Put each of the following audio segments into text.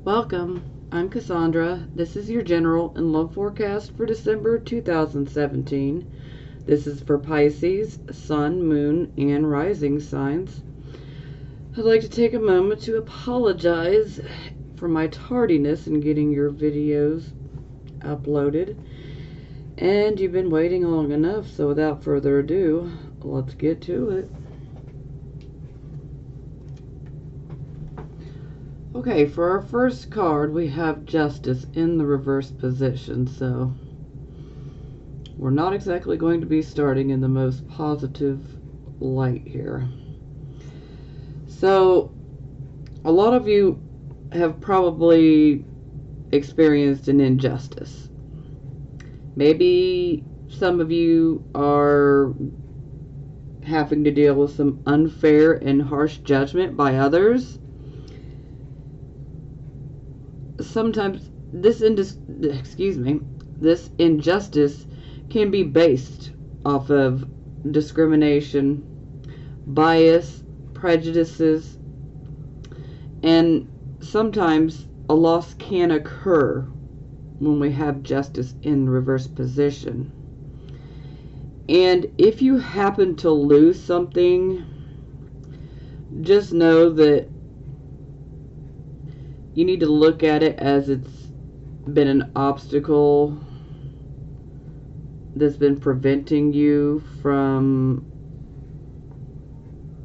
Welcome. I'm Cassandra. This is your general and love forecast for December 2017. This is for Pisces, Sun, Moon, and Rising signs. I'd like to take a moment to apologize for my tardiness in getting your videos uploaded. And you've been waiting long enough, so without further ado, let's get to it. Okay, for our first card, we have Justice in the reverse position, so we're not exactly going to be starting in the most positive light here. So, a lot of you have probably experienced an injustice. Maybe some of you are having to deal with some unfair and harsh judgment by others. Sometimes this injustice can be based off of discrimination, bias, prejudices, and sometimes a loss can occur when we have justice in reverse position. And if you happen to lose something, just know that you need to look at it as it's been an obstacle that's been preventing you from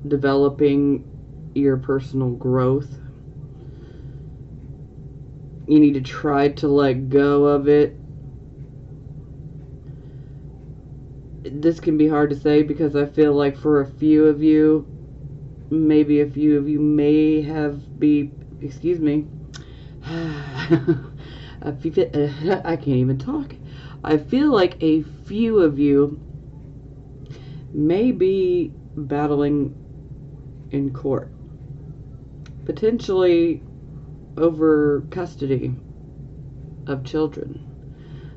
developing your personal growth. You need to try to let go of it. This can be hard to say because I feel like for a few of you, maybe a few of you may have I can't even talk. I feel like a few of you may be battling in court, potentially over custody of children.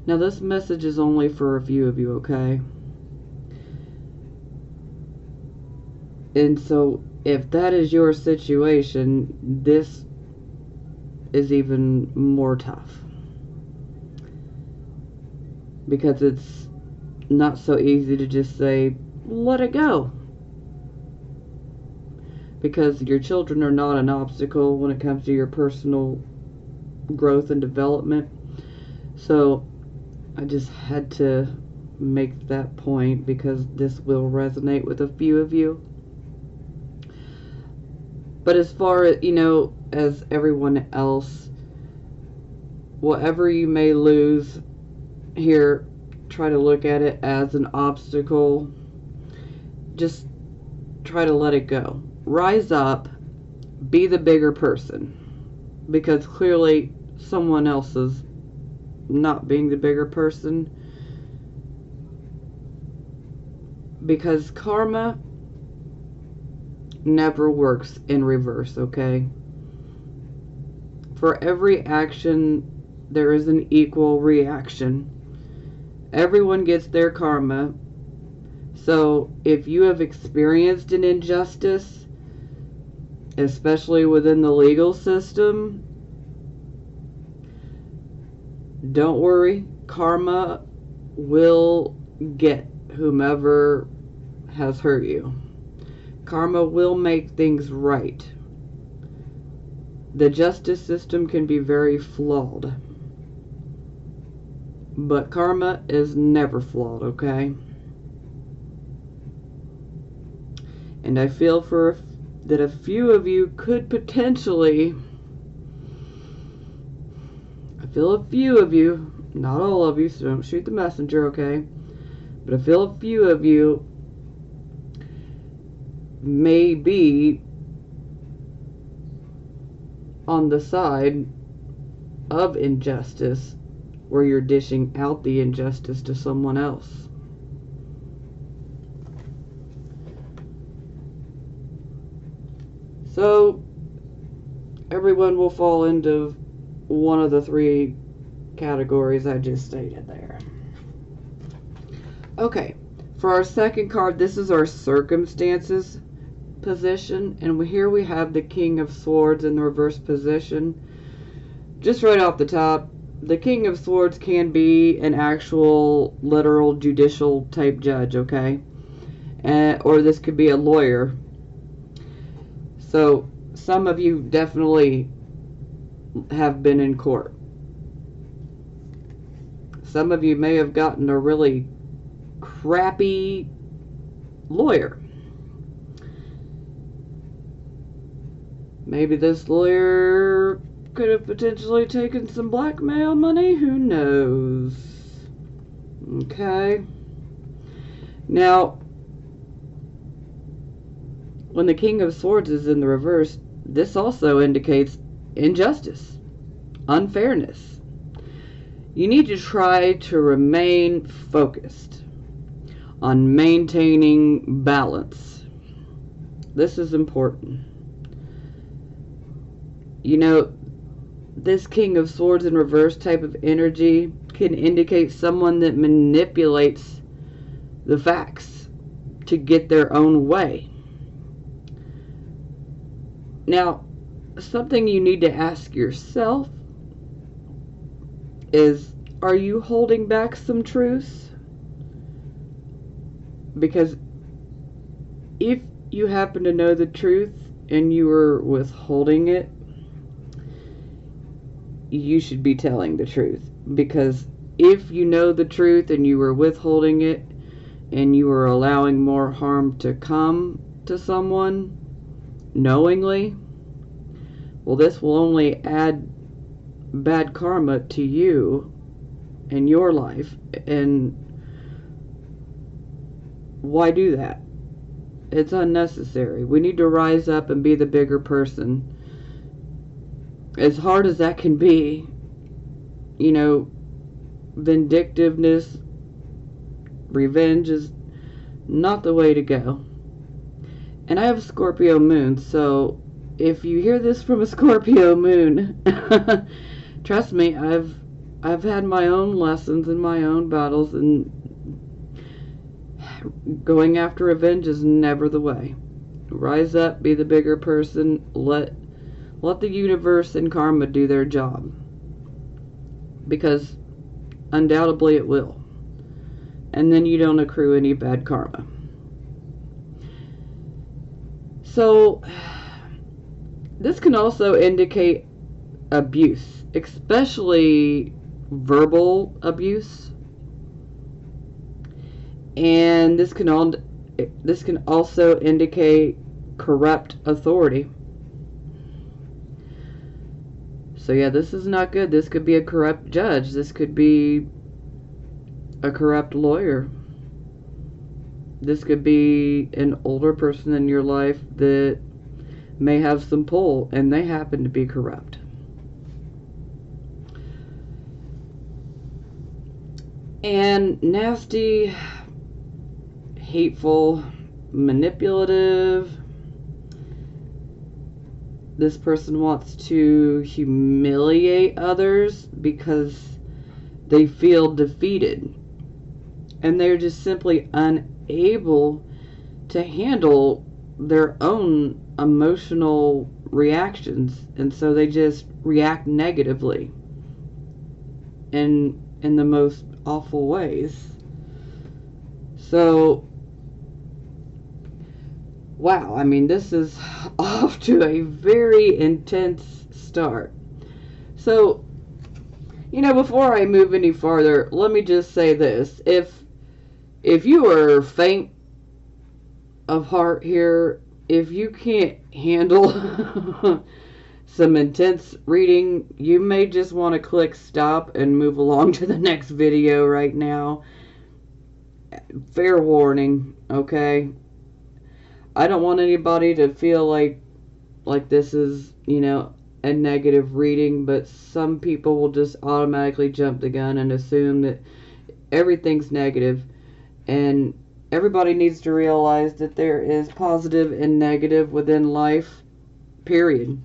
Now, this message is only for a few of you, okay? And so, if that is your situation, this is even more tough, because it's not so easy to just say, let it go, because your children are not an obstacle when it comes to your personal growth and development. So I just had to make that point because this will resonate with a few of you. But as far as, as everyone else, whatever you may lose here, try to look at it as an obstacle. Just try to let it go. Rise up, be the bigger person, because clearly someone else is not being the bigger person, because karma never works in reverse, okay? For every action, there is an equal reaction. Everyone gets their karma. So if you have experienced an injustice, especially within the legal system, don't worry. Karma will get whomever has hurt you. Karma will make things right. The justice system can be very flawed, but karma is never flawed, okay? And I feel that a few of you could potentially, not all of you, so don't shoot the messenger, okay? But I feel a few of you may be on the side of injustice, where you're dishing out the injustice to someone else. So everyone will fall into one of the three categories I just stated there. Okay, for our second card, this is our circumstances position, and here we have the King of Swords in the reverse position. just right off the top, the King of Swords can be an actual, literal, judicial type judge, okay? Or this could be a lawyer. So, some of you definitely have been in court. Some of you may have gotten a really crappy lawyer. Maybe this lawyer could have potentially taken some blackmail money. Who knows? Okay. Now, when the King of Swords is in the reverse, this also indicates injustice, unfairness. You need to try to remain focused on maintaining balance. This is important. You know, this King of Swords in reverse type of energy can indicate someone that manipulates the facts to get their own way. Now, something you need to ask yourself is, are you holding back some truths? Because if you happen to know the truth and you are withholding it, you should be telling the truth. Because if you know the truth and you are withholding it and you are allowing more harm to come to someone knowingly, well, this will only add bad karma to you and your life. And why do that? It's unnecessary. We need to rise up and be the bigger person. As hard as that can be, you know, vindictiveness, revenge is not the way to go. And I have a Scorpio moon, so if you hear this from a Scorpio moon, trust me, I've had my own lessons and my own battles, and going after revenge is never the way. Rise up, be the bigger person, let the universe and karma do their job. Because undoubtedly it will. And then you don't accrue any bad karma. So, this can also indicate abuse, especially verbal abuse. And this can also indicate corrupt authority. So yeah, this is not good. This could be a corrupt judge. This could be a corrupt lawyer. This could be an older person in your life that may have some pull, and they happen to be corrupt. And nasty, hateful, manipulative. This person wants to humiliate others because they feel defeated. And they're just simply unable to handle their own emotional reactions. And so they just react negatively in the most awful ways. So, wow, I mean, this is off to a very intense start. So, you know, before I move any farther, let me just say this. If you are faint of heart here, if you can't handle some intense reading, you may just want to click stop and move along to the next video right now. Fair warning, okay? I don't want anybody to feel like this is, you know, a negative reading, but some people will just automatically jump the gun and assume that everything's negative. And everybody needs to realize that there is positive and negative within life, period.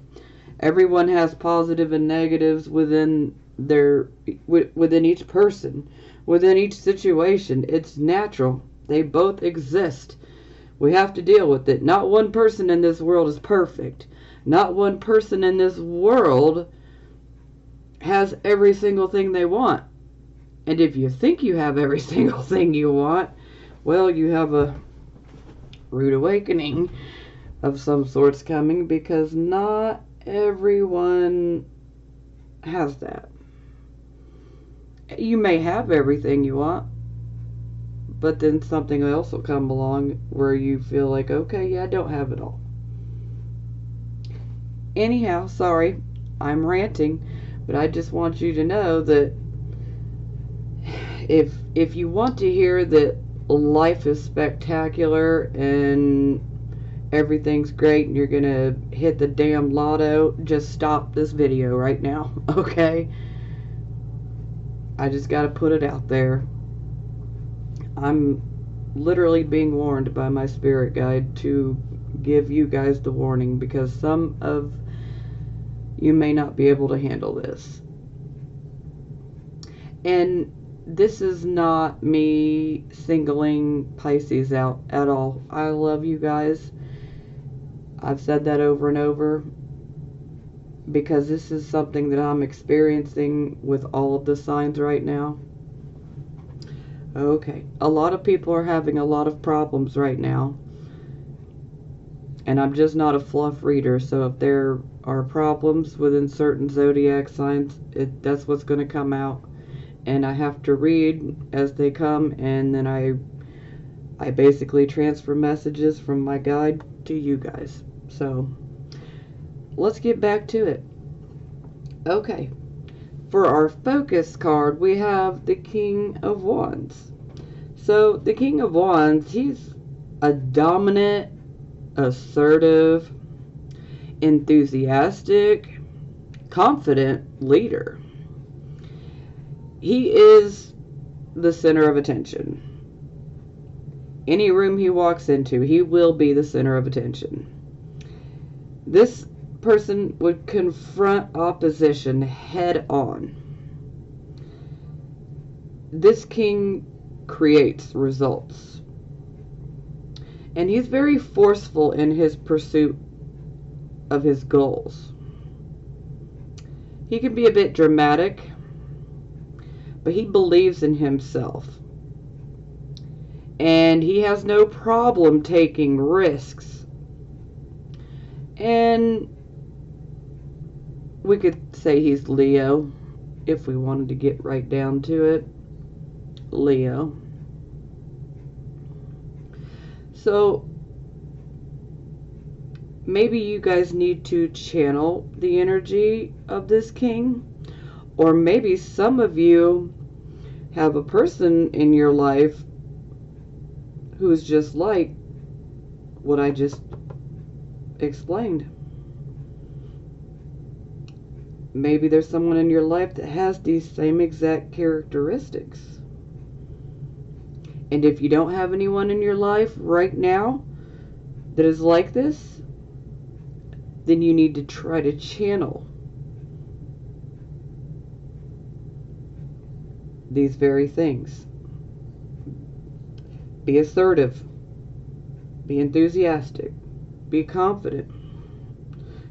Everyone has positive and negatives within each person, within each situation. It's natural. They both exist. We have to deal with it. Not one person in this world is perfect. Not one person in this world has every single thing they want. And if you think you have every single thing you want, well, you have a rude awakening of some sorts coming, because not everyone has that. You may have everything you want, but then something else will come along where you feel like, okay, yeah, I don't have it all. Anyhow, sorry, I'm ranting, but I just want you to know that if you want to hear that life is spectacular and everything's great and you're gonna hit the damn lotto, just stop this video right now, okay? I just gotta put it out there. I'm literally being warned by my spirit guide to give you guys the warning, because some of you may not be able to handle this. And this is not me singling Pisces out at all. I love you guys. I've said that over and over, because this is something that I'm experiencing with all of the signs right now. Okay, a lot of people are having a lot of problems right now, and I'm just not a fluff reader, so if there are problems within certain zodiac signs, that's what's going to come out, and I have to read as they come, and then I basically transfer messages from my guide to you guys. So let's get back to it. Okay, for our focus card, we have the King of Wands. So the King of Wands, he's a dominant, assertive, enthusiastic, confident leader. He is the center of attention. Any room he walks into, he will be the center of attention. This person would confront opposition head on. This king creates results. And he's very forceful in his pursuit of his goals. He can be a bit dramatic, but he believes in himself. And he has no problem taking risks. And we could say he's Leo, if we wanted to get right down to it. Leo. So maybe you guys need to channel the energy of this king, or maybe some of you have a person in your life who's just like what I just explained. Maybe there's someone in your life that has these same exact characteristics. And if you don't have anyone in your life right now that is like this, then you need to try to channel these very things. Be assertive. Be enthusiastic. Be confident.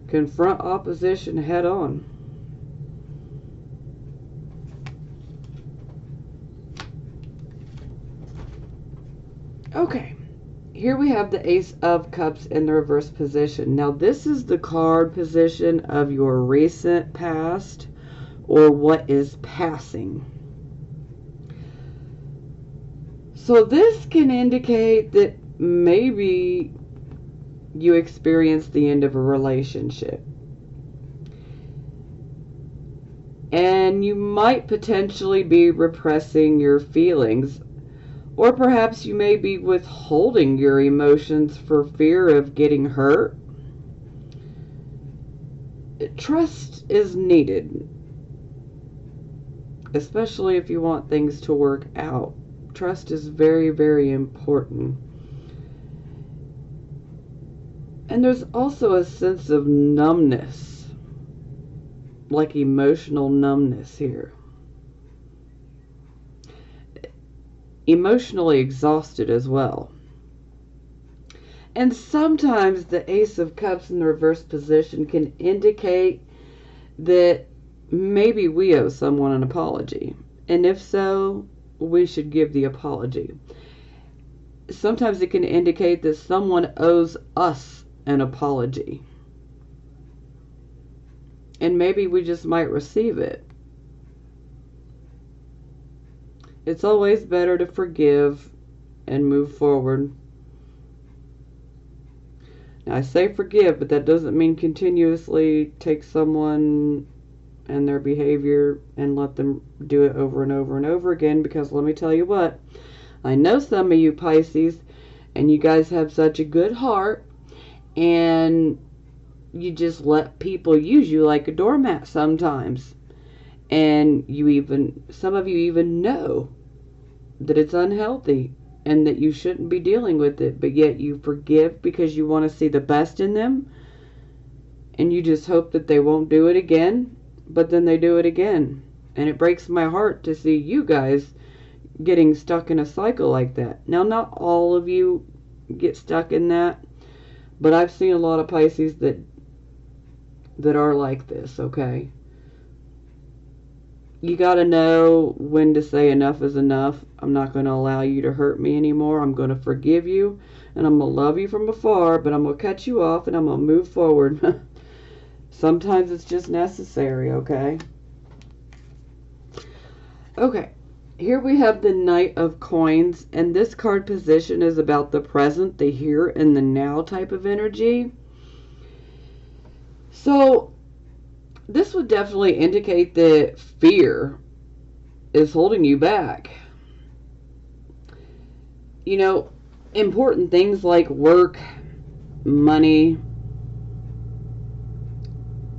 Confront opposition head on. Okay, here we have the Ace of Cups in the reverse position. Now this is the card position of your recent past, or what is passing. So this can indicate that maybe you experienced the end of a relationship. And you might potentially be repressing your feelings. Or perhaps you may be withholding your emotions for fear of getting hurt. Trust is needed, especially if you want things to work out. Trust is very, very important. And there's also a sense of numbness, like emotional numbness here. Emotionally exhausted as well. And sometimes the Ace of Cups in the reverse position can indicate that maybe we owe someone an apology. And if so, we should give the apology. Sometimes it can indicate that someone owes us an apology. And maybe we just might receive it. It's always better to forgive and move forward. Now, I say forgive, but that doesn't mean continuously take someone and their behavior and let them do it over and over and over again, because let me tell you what, I know some of you Pisces, and you guys have such a good heart, and you just let people use you like a doormat sometimes. And some of you even know that it's unhealthy and that you shouldn't be dealing with it, but yet you forgive because you want to see the best in them, and you just hope that they won't do it again, but then they do it again. And it breaks my heart to see you guys getting stuck in a cycle like that. Now, not all of you get stuck in that, but I've seen a lot of Pisces that are like this, okay? You got to know when to say enough is enough. I'm not going to allow you to hurt me anymore. I'm going to forgive you, and I'm going to love you from afar, but I'm going to cut you off, and I'm going to move forward. Sometimes it's just necessary, okay? Okay, here we have the Knight of Coins, and this card position is about the present, the here, and the now type of energy. So, this would definitely indicate that fear is holding you back. You know, important things like work, money,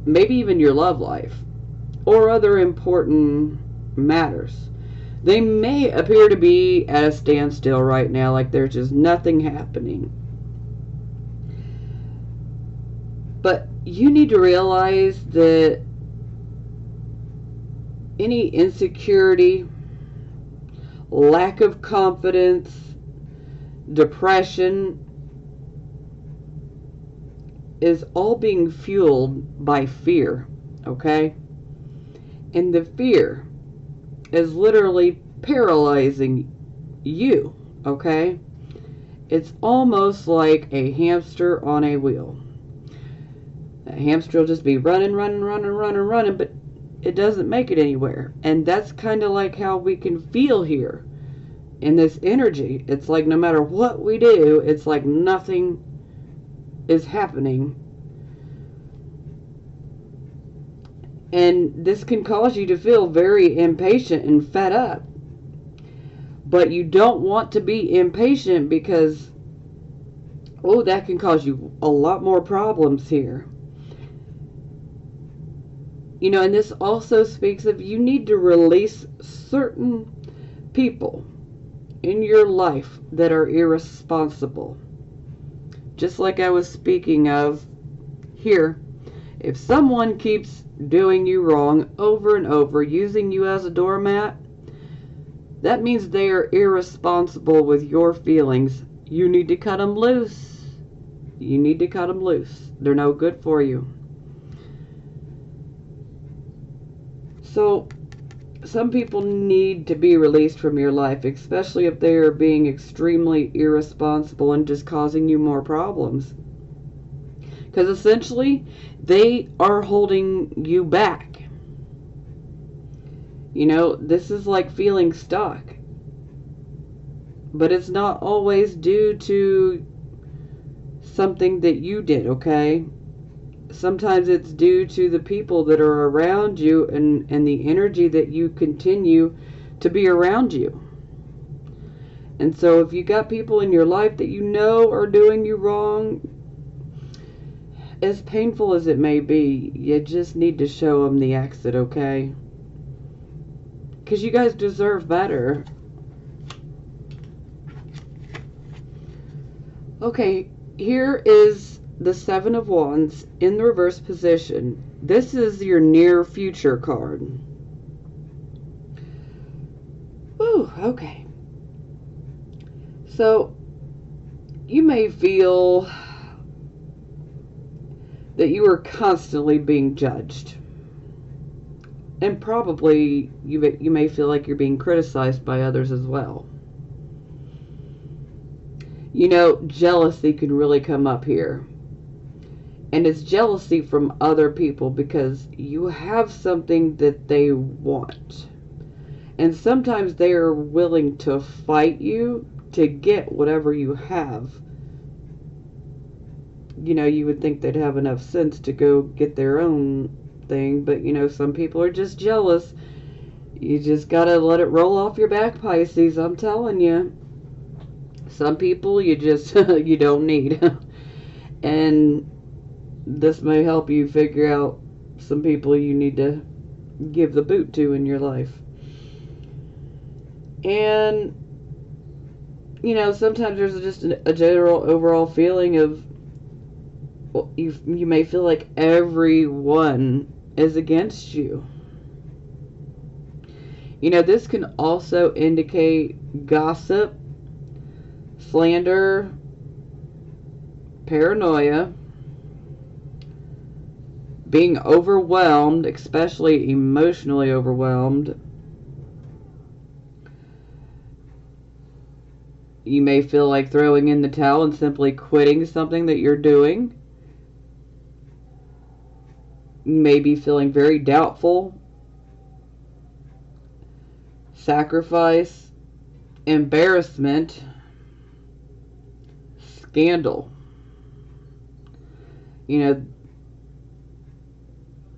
maybe even your love life, or other important matters. They may appear to be at a standstill right now, like there's just nothing happening. But you need to realize that any insecurity, lack of confidence, depression is all being fueled by fear, okay? And the fear is literally paralyzing you, okay? It's almost like a hamster on a wheel. A hamster will just be running, but it doesn't make it anywhere. And that's kind of like how we can feel here in this energy. It's like no matter what we do, it's like nothing is happening. And this can cause you to feel very impatient and fed up. But you don't want to be impatient because, oh, that can cause you a lot more problems here. You know, and this also speaks of you need to release certain people in your life that are irresponsible. Just like I was speaking of here, if someone keeps doing you wrong over and over, using you as a doormat, that means they are irresponsible with your feelings. You need to cut them loose. You need to cut them loose. They're no good for you. So, some people need to be released from your life, especially if they are being extremely irresponsible and just causing you more problems. Because essentially, they are holding you back. You know, this is like feeling stuck. But it's not always due to something that you did, okay? Sometimes it's due to the people that are around you and the energy that you continue to be around you. And so if you got people in your life that you know are doing you wrong, as painful as it may be, you just need to show them the exit, okay? Because you guys deserve better. Okay, here is the Seven of Wands in the reverse position. This is your near future card. Ooh, okay. So, you may feel that you are constantly being judged. And probably you may feel like you're being criticized by others as well. You know, jealousy can really come up here. And it's jealousy from other people because you have something that they want. And sometimes they are willing to fight you to get whatever you have. You know, you would think they'd have enough sense to go get their own thing, but you know, some people are just jealous. You just gotta let it roll off your back, Pisces, I'm telling you. Some people you just you don't need. And this may help you figure out some people you need to give the boot to in your life. And you know, sometimes there's just a general overall feeling of, well, you may feel like everyone is against you. You know, this can also indicate gossip, slander, paranoia, being overwhelmed, especially emotionally overwhelmed. You may feel like throwing in the towel and simply quitting something that you're doing. You may be feeling very doubtful, sacrifice, embarrassment, scandal. You know,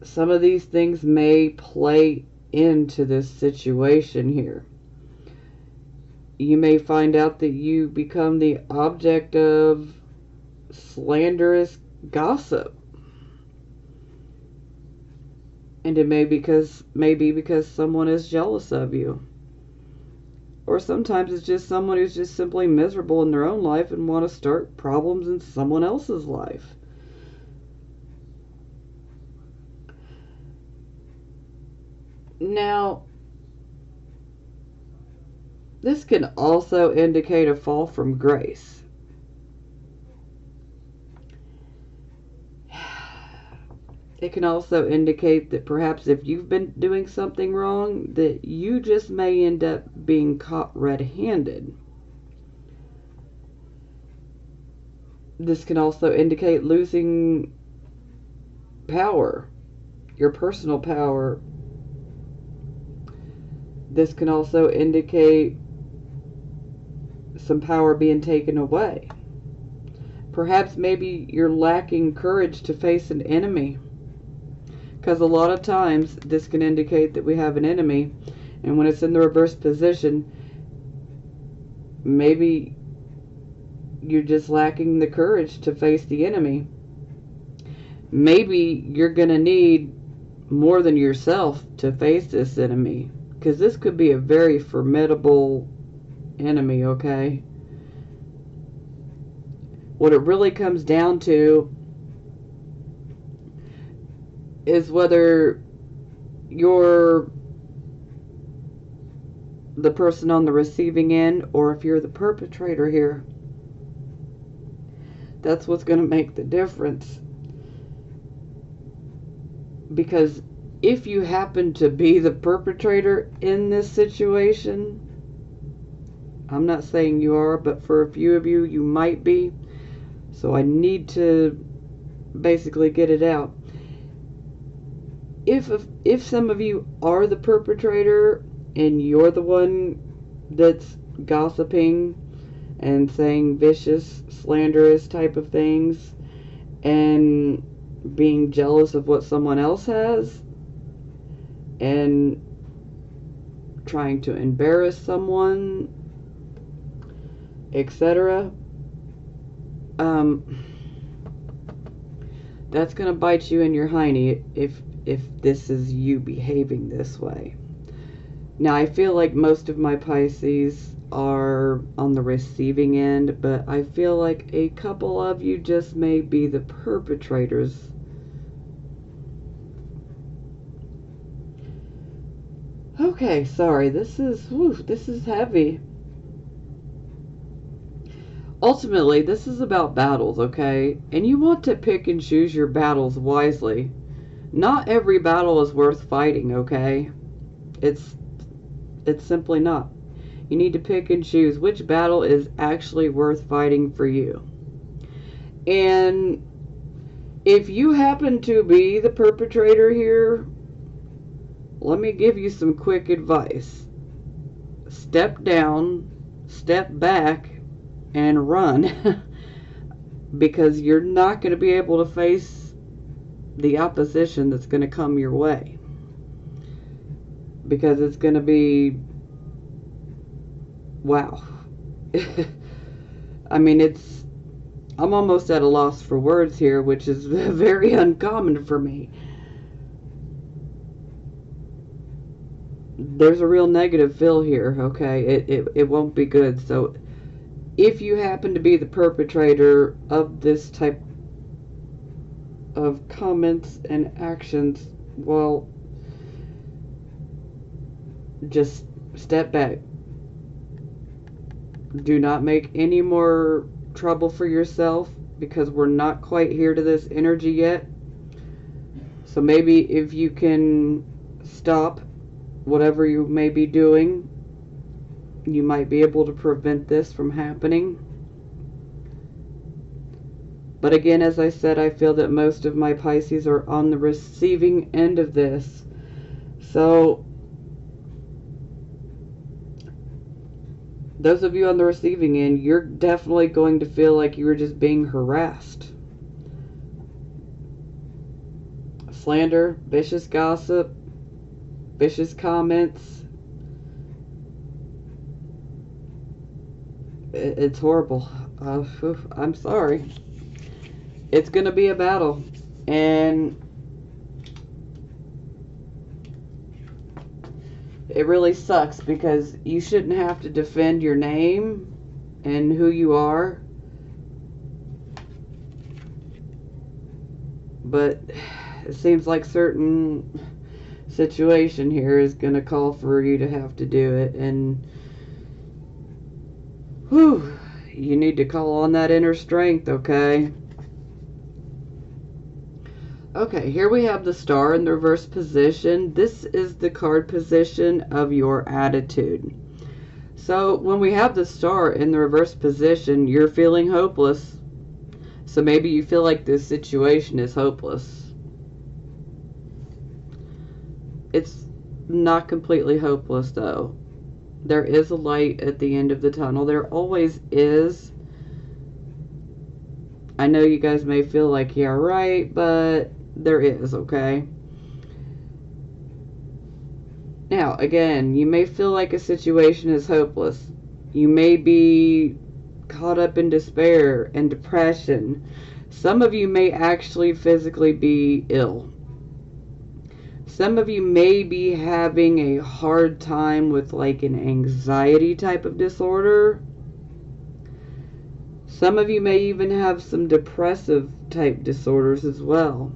some of these things may play into this situation here. You may find out that you become the object of slanderous gossip. And it may be because someone is jealous of you. Or sometimes it's just someone who's just simply miserable in their own life and want to start problems in someone else's life. Now, this can also indicate a fall from grace. It can also indicate that perhaps if you've been doing something wrong, that you just may end up being caught red-handed. This can also indicate losing power, your personal power. This can also indicate some power being taken away. Perhaps maybe you're lacking courage to face an enemy. Because a lot of times this can indicate that we have an enemy, and when it's in the reverse position, maybe you're just lacking the courage to face the enemy. Maybe you're going to need more than yourself to face this enemy, because this could be a very formidable enemy, okay? What it really comes down to is whether you're the person on the receiving end or if you're the perpetrator here. That's what's going to make the difference. Because if you happen to be the perpetrator in this situation, I'm not saying you are, but for a few of you, you might be. So I need to basically get it out. If some of you are the perpetrator and you're the one that's gossiping and saying vicious, slanderous type of things and being jealous of what someone else has and trying to embarrass someone, etc., that's going to bite you in your hiney if this is you behaving this way. Now, I feel like most of my Pisces are on the receiving end, but I feel like a couple of you just may be the perpetrators. Okay, sorry, this is heavy. Ultimately, this is about battles, okay? And you want to pick and choose your battles wisely. Not every battle is worth fighting, okay? It's simply not. You need to pick and choose which battle is actually worth fighting for you. And if you happen to be the perpetrator here, let me give you some quick advice. Step down, step back, and run. Because you're not going to be able to face the opposition that's going to come your way. Because it's going to be, wow. I mean, I'm almost at a loss for words here, which is very uncommon for me. There's a real negative feel here, okay? It won't be good. So if you happen to be the perpetrator of this type of comments and actions, well, just step back. Do not make any more trouble for yourself, because we're not quite here to this energy yet. So maybe if you can stop whatever you may be doing, you might be able to prevent this from happening. But again, as I said, I feel that most of my Pisces are on the receiving end of this. So those of you on the receiving end, you're definitely going to feel like you were just being harassed. Slander, vicious gossip, vicious comments. It's horrible. I'm sorry. It's going to be a battle. And it really sucks, because you shouldn't have to defend your name and who you are. But it seems like certain situation here is going to call for you to have to do it. And whew, you need to call on that inner strength, okay? Okay, here we have the Star in the reverse position. This is the card position of your attitude. So when we have the Star in the reverse position, you're feeling hopeless. So maybe you feel like this situation is hopeless. It's not completely hopeless, though. There is a light at the end of the tunnel. There always is. I know you guys may feel like, yeah, right, but there is, okay? Now, again, you may feel like a situation is hopeless. You may be caught up in despair and depression. Some of you may actually physically be ill. Some of you may be having a hard time with like an anxiety type of disorder. Some of you may even have some depressive type disorders as well.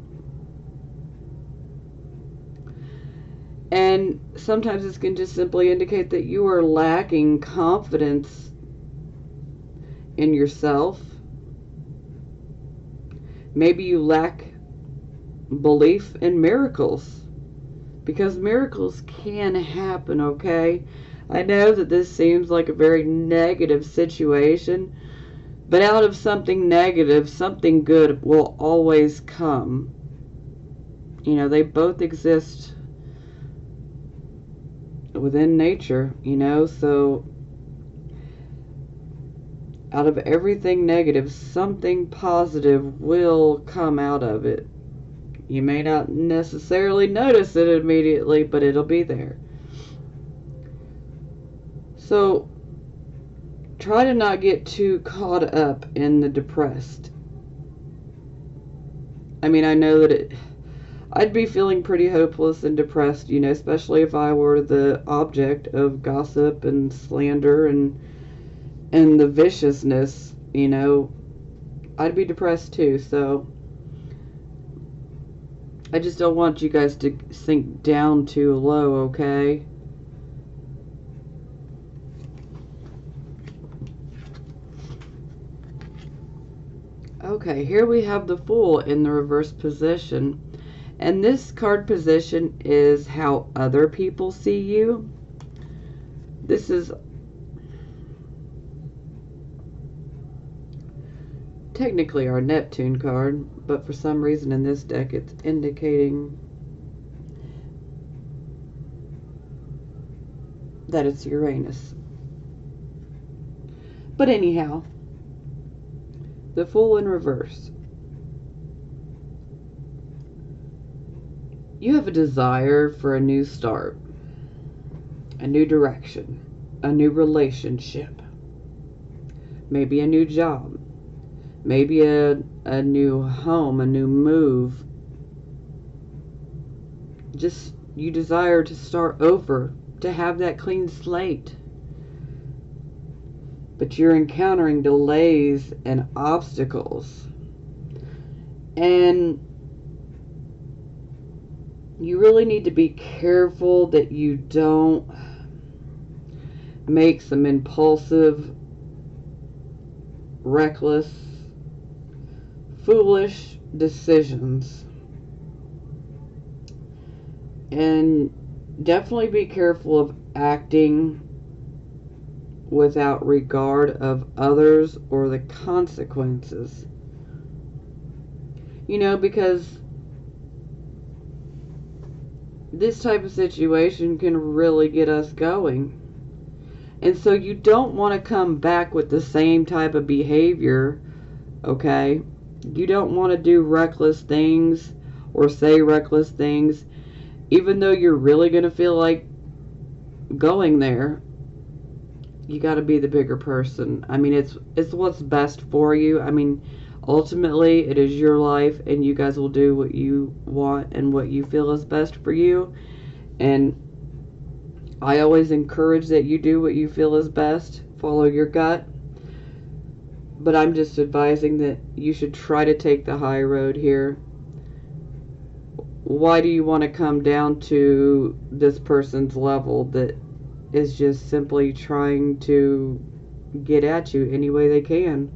And sometimes this can just simply indicate that you are lacking confidence in yourself. Maybe you lack belief in miracles, because miracles can happen, okay? I know that this seems like a very negative situation, but out of something negative, something good will always come. You know, they both exist within nature, you know, so out of everything negative, something positive will come out of it. You may not necessarily notice it immediately, but it'll be there. So try to not get too caught up in the depressed. I mean, I know that I'd be feeling pretty hopeless and depressed, you know, especially if I were the object of gossip and slander and the viciousness, you know. I'd be depressed too, so I just don't want you guys to sink down too low, okay? Okay, here we have the Fool in the reverse position. And this card position is how other people see you. This is technically our Neptune card, but for some reason in this deck it's indicating that it's Uranus. But anyhow, the Fool in reverse. You have a desire for a new start, a new direction, a new relationship, maybe a new job, maybe a new home, a new move. Just you desire to start over, to have that clean slate. But you're encountering delays and obstacles. And you really need to be careful that you don't make some impulsive, reckless, foolish decisions. And definitely be careful of acting without regard of others or the consequences. You know, because this type of situation can really get us going. And so you don't want to come back with the same type of behavior, okay? You don't want to do reckless things or say reckless things, even though you're really going to feel like going there. You got to be the bigger person. I mean, it's what's best for you. I mean, ultimately, it is your life, and you guys will do what you want and what you feel is best for you. And I always encourage that you do what you feel is best. Follow your gut. But I'm just advising that you should try to take the high road here. Why do you want to come down to this person's level that is just simply trying to get at you any way they can?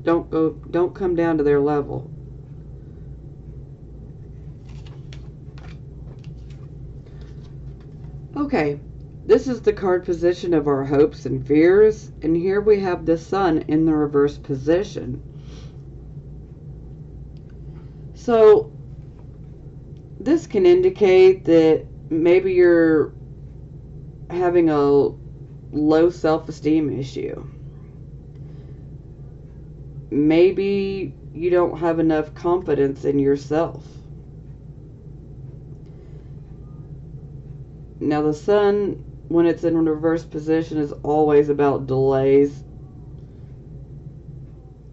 Don't come down to their level. Okay, this is the card position of our hopes and fears, and here we have the Sun in the reverse position. So this can indicate that maybe you're having a low self-esteem issue. Maybe you don't have enough confidence in yourself. Now the Sun, when it's in reverse position, is always about delays.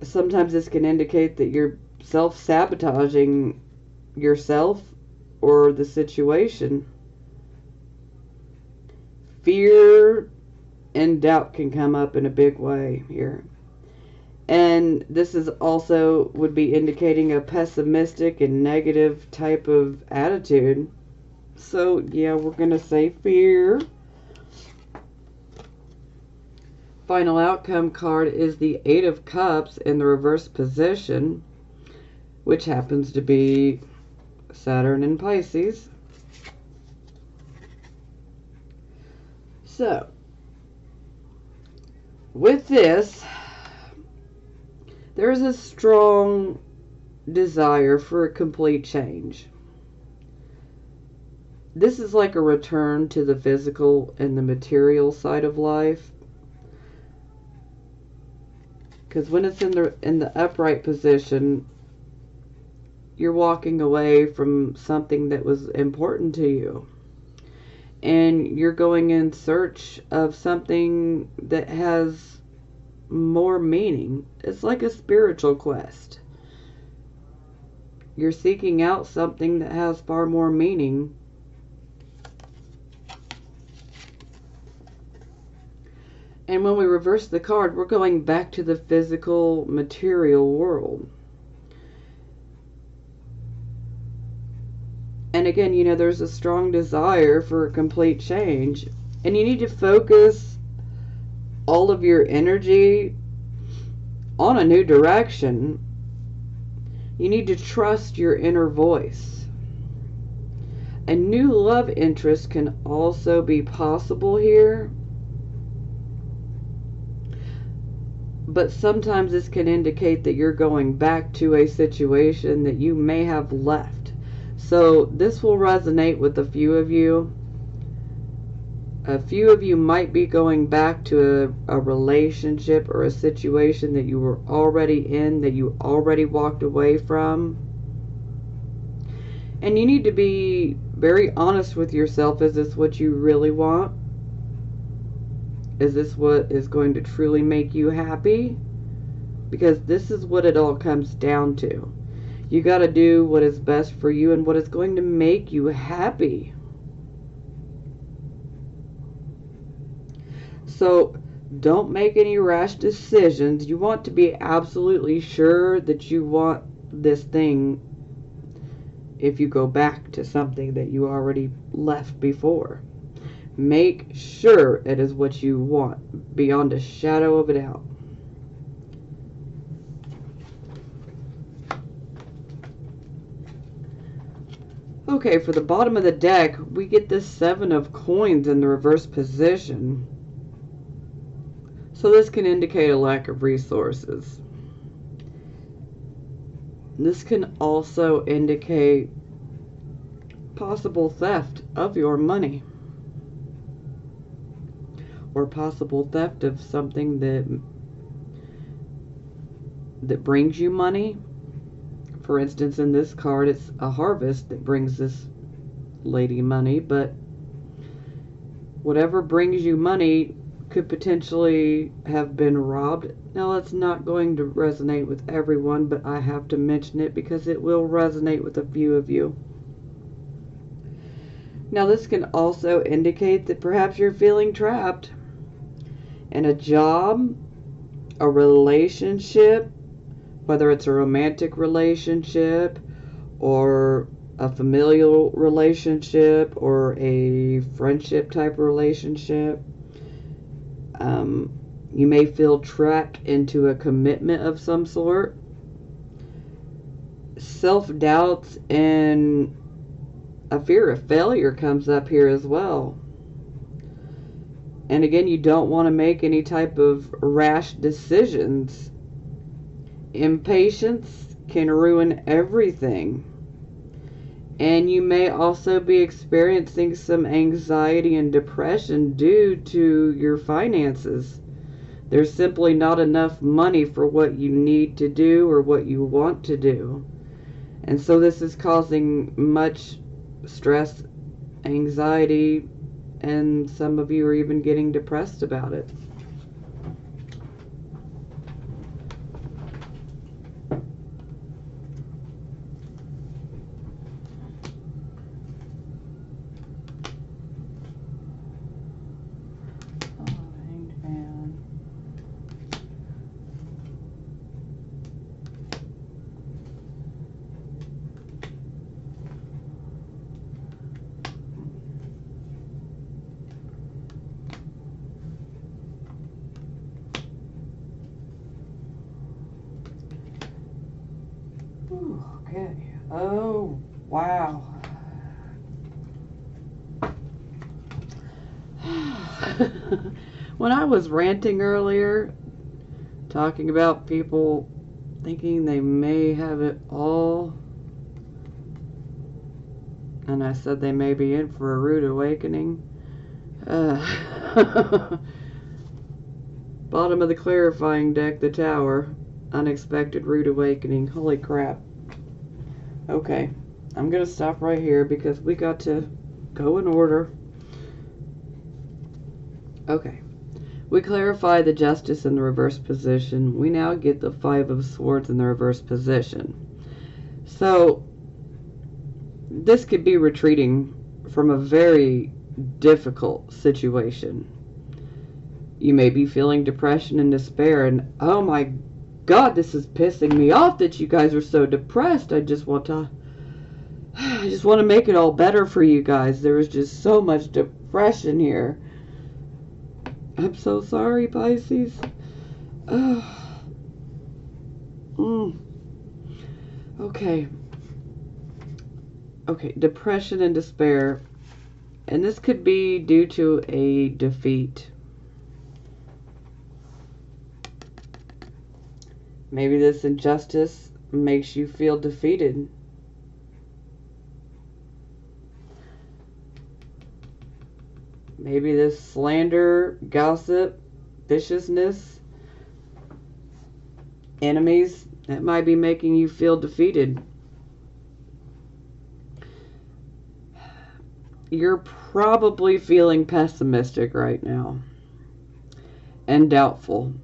Sometimes this can indicate that you're self-sabotaging yourself or the situation. Fear and doubt can come up in a big way here. And this is also would be indicating a pessimistic and negative type of attitude. So, yeah, we're going to say fear. Final outcome card is the Eight of Cups in the reverse position, which happens to be Saturn in Pisces. So, with this, there's a strong desire for a complete change. This is like a return to the physical and the material side of life. Because when it's in the upright position, you're walking away from something that was important to you. And you're going in search of something that has more meaning. It's like a spiritual quest. You're seeking out something that has far more meaning. And when we reverse the card, we're going back to the physical, material world. And again, you know, there's a strong desire for a complete change. And you need to focus all of your energy on a new direction. You need to trust your inner voice. A new love interest can also be possible here, but sometimes this can indicate that you're going back to a situation that you may have left. So this will resonate with a few of you. A few of you might be going back to a relationship or a situation that you were already in, that you already walked away from. And you need to be very honest with yourself. Is this what you really want? Is this what is going to truly make you happy? Because this is what it all comes down to. You got to do what is best for you and what is going to make you happy. So don't make any rash decisions. You want to be absolutely sure that you want this thing if you go back to something that you already left before. Make sure it is what you want, beyond a shadow of a doubt. Okay, for the bottom of the deck, we get this 7 of coins in the reverse position. So this can indicate a lack of resources. This can also indicate possible theft of your money, or possible theft of something that brings you money. For instance, in this card, it's a harvest that brings this lady money, but whatever brings you money could potentially have been robbed. Now, that's not going to resonate with everyone, but I have to mention it because it will resonate with a few of you. Now, this can also indicate that perhaps you're feeling trapped in a job, a relationship, whether it's a romantic relationship or a familial relationship or a friendship type relationship. You may feel trapped into a commitment of some sort. Self-doubts and a fear of failure comes up here as well. And again, you don't want to make any type of rash decisions. Impatience can ruin everything. And you may also be experiencing some anxiety and depression due to your finances. There's simply not enough money for what you need to do or what you want to do. And so this is causing much stress, anxiety, and some of you are even getting depressed about it. Okay. Oh, wow. When I was ranting earlier, talking about people thinking they may have it all, and I said they may be in for a rude awakening. Bottom of the clarifying deck, the Tower. Unexpected rude awakening. Holy crap. Okay, I'm going to stop right here because we got to go in order. Okay, we clarify the Justice in the reverse position. We now get the 5 of Swords in the reverse position. So, this could be retreating from a very difficult situation. You may be feeling depression and despair, and oh my God, this is pissing me off that you guys are so depressed. I just want to make it all better for you guys. There is just so much depression here. I'm so sorry, Pisces. Okay. Okay, depression and despair. And this could be due to a defeat. Maybe this injustice makes you feel defeated. Maybe this slander, gossip, viciousness, enemies, that might be making you feel defeated. You're probably feeling pessimistic right now and doubtful.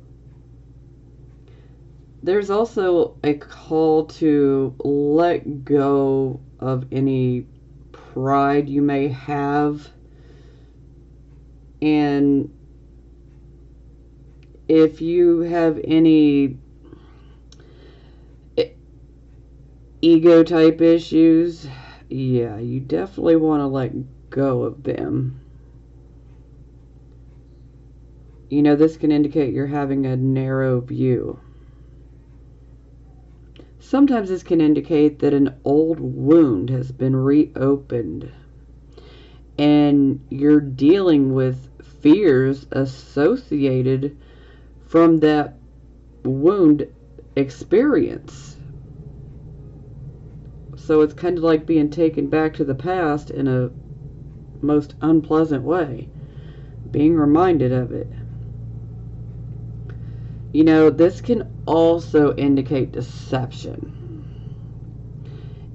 There's also a call to let go of any pride you may have, and if you have any ego type issues, yeah, you definitely want to let go of them. You know, this can indicate you're having a narrow view. Sometimes this can indicate that an old wound has been reopened and you're dealing with fears associated from that wound experience. So it's kind of like being taken back to the past in a most unpleasant way, being reminded of it. You know, this can also indicate deception,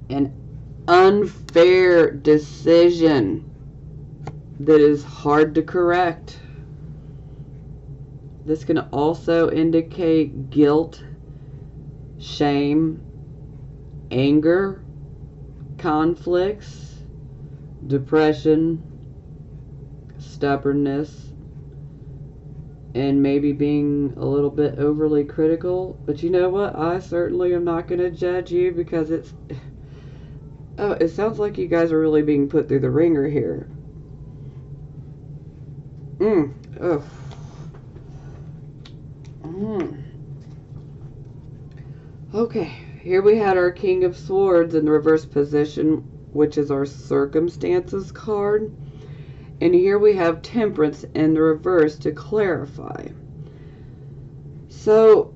an unfair decision that is hard to correct. This can also indicate guilt, shame, anger, conflicts, depression, stubbornness, and maybe being a little bit overly critical. But you know what? I certainly am not going to judge you, because it sounds like you guys are really being put through the ringer here. Oh. Okay, here we had our King of Swords in the reverse position, which is our circumstances card. And here we have Temperance in the reverse to clarify. So,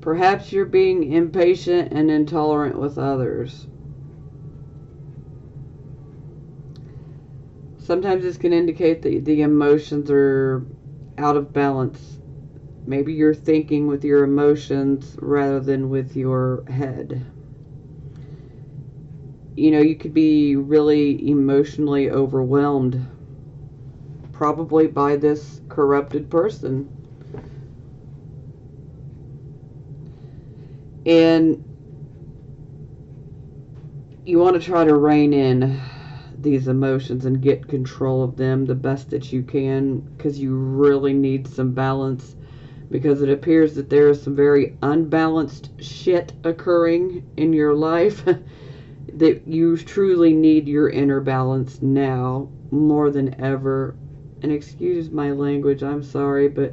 perhaps you're being impatient and intolerant with others. Sometimes this can indicate that the emotions are out of balance. Maybe you're thinking with your emotions rather than with your head. You know, you could be really emotionally overwhelmed, probably by this corrupted person. And you want to try to rein in these emotions and get control of them the best that you can, because you really need some balance, because it appears that there is some very unbalanced shit occurring in your life that you truly need your inner balance now more than ever. And excuse my language, I'm sorry, but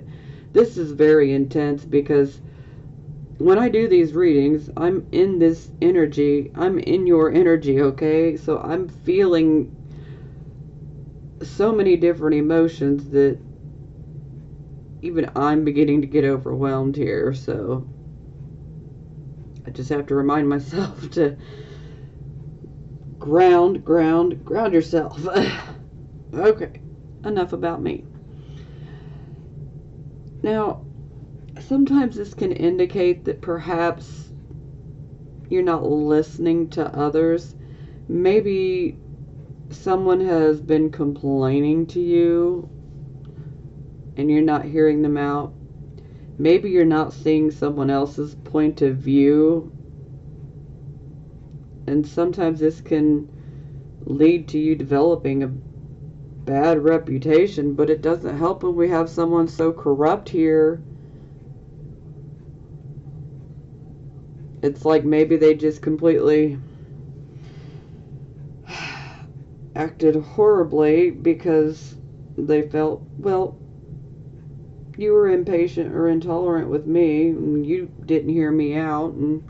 this is very intense, because when I do these readings, I'm in this energy. I'm in your energy, okay? So I'm feeling so many different emotions that even I'm beginning to get overwhelmed here. So I just have to remind myself to ground yourself. Okay, enough about me. Now, sometimes this can indicate that perhaps you're not listening to others. Maybe someone has been complaining to you and you're not hearing them out. Maybe you're not seeing someone else's point of view. And sometimes this can lead to you developing a bad reputation, but it doesn't help when we have someone so corrupt here. It's like maybe they just completely acted horribly because they felt, well, you were impatient or intolerant with me and you didn't hear me out, and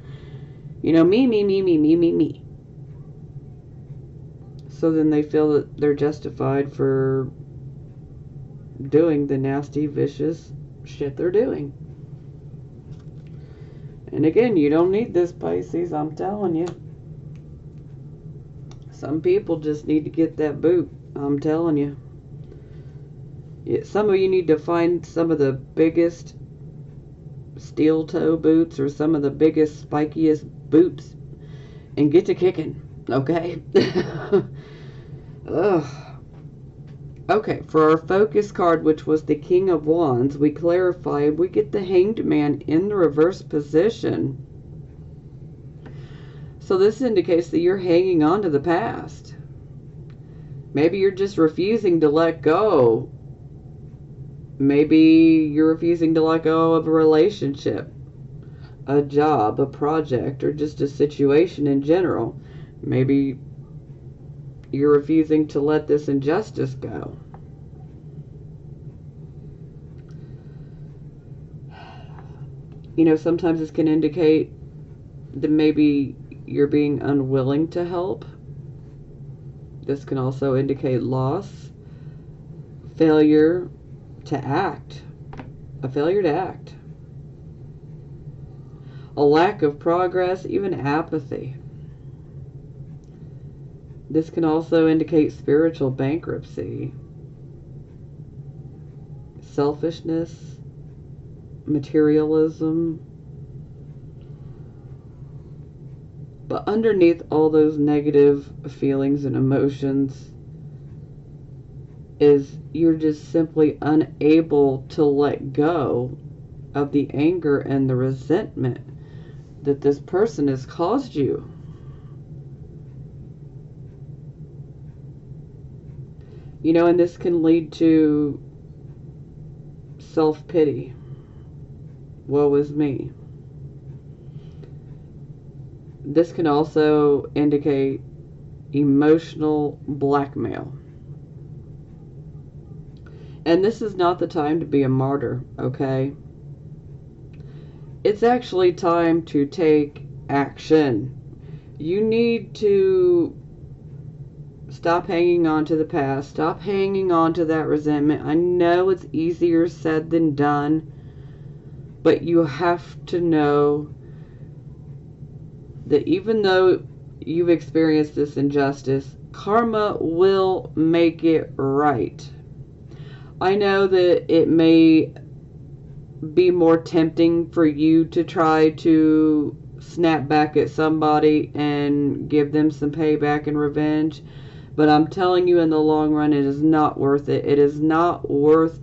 You know, me, me, me, me, me, me, me. So then they feel that they're justified for doing the nasty, vicious shit they're doing. And again, you don't need this, Pisces, I'm telling you. Some people just need to get that boot, I'm telling you. Some of you need to find some of the biggest steel toe boots or some of the biggest, spikiest boots and get to kicking, okay? Ugh. Okay, for our focus card, which was the King of Wands, we clarified we get the Hanged Man in the reverse position. So this indicates that you're hanging on to the past. Maybe you're just refusing to let go. Maybe you're refusing to let go of a relationship, a job, a project, or just a situation in general. Maybe you're refusing to let this injustice go. You know, sometimes this can indicate that maybe you're being unwilling to help. This can also indicate loss, failure to act, a failure to act, a lack of progress, even apathy. This can also indicate spiritual bankruptcy, selfishness, materialism. But underneath all those negative feelings and emotions is you're just simply unable to let go of the anger and the resentment that this person has caused you. You know, and this can lead to self-pity. Woe is me. This can also indicate emotional blackmail. And this is not the time to be a martyr, okay? It's actually time to take action. You need to stop hanging on to the past. Stop hanging on to that resentment. I know it's easier said than done, but you have to know that even though you've experienced this injustice, karma will make it right. I know that it may be more tempting for you to try to snap back at somebody and give them some payback and revenge, but I'm telling you, in the long run, it is not worth it. It is not worth